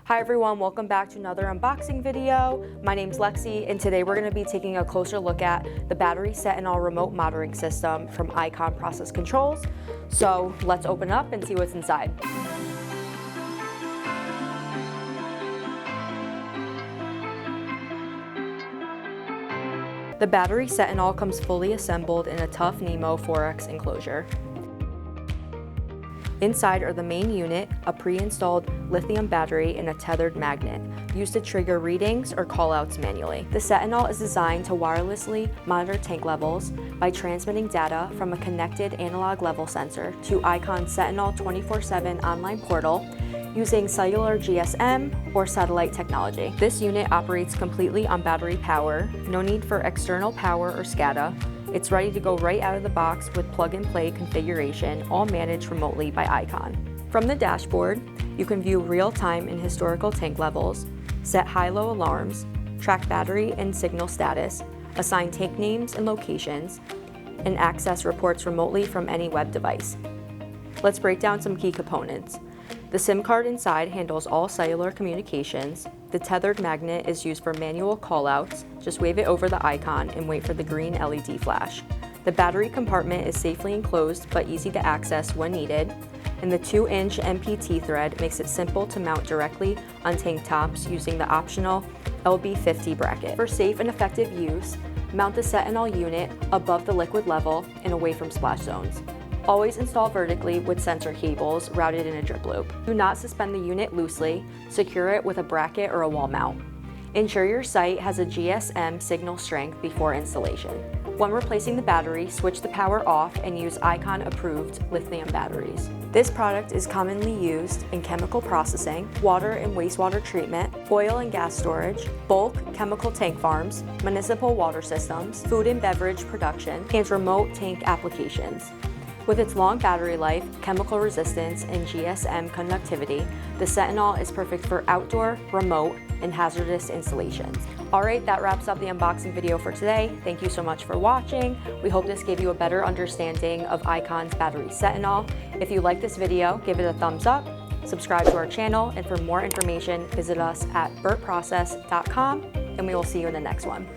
Hi everyone, welcome back to another unboxing video. My name's Lexi, and today we're going to be taking a closer look at the Battery Sentinel remote monitoring system from ICON Process Controls. So let's open up and see what's inside. The Battery Sentinel comes fully assembled in a tough NEMA 4X enclosure. Inside are the main unit, a pre-installed lithium battery, and a tethered magnet, used to trigger readings or callouts manually. The Sentinel is designed to wirelessly monitor tank levels by transmitting data from a connected analog level sensor to ICON Sentinel 24/7 online portal using cellular GSM or satellite technology. This unit operates completely on battery power, no need for external power or SCADA. It's ready to go right out of the box with plug-and-play configuration, all managed remotely by ICON. From the dashboard, you can view real-time and historical tank levels, set high-low alarms, track battery and signal status, assign tank names and locations, and access reports remotely from any web device. Let's break down some key components. The SIM card inside handles all cellular communications. The tethered magnet is used for manual callouts. Just wave it over the icon and wait for the green LED flash. The battery compartment is safely enclosed but easy to access when needed. And the 2-inch MPT thread makes it simple to mount directly on tank tops using the optional LB50 bracket. For safe and effective use, mount the Sentinel unit above the liquid level and away from splash zones. Always install vertically with sensor cables routed in a drip loop. Do not suspend the unit loosely, secure it with a bracket or a wall mount. Ensure your site has a GSM signal strength before installation. When replacing the battery, switch the power off and use ICON approved lithium batteries. This product is commonly used in chemical processing, water and wastewater treatment, oil and gas storage, bulk chemical tank farms, municipal water systems, food and beverage production, and remote tank applications. With its long battery life, chemical resistance, and GSM conductivity, the Sentinel is perfect for outdoor, remote, and hazardous installations. Alright, that wraps up the unboxing video for today. Thank you so much for watching. We hope this gave you a better understanding of ICON's Battery Sentinel. If you like this video, give it a thumbs up, subscribe to our channel, and for more information, visit us at burtprocess.com, and we will see you in the next one.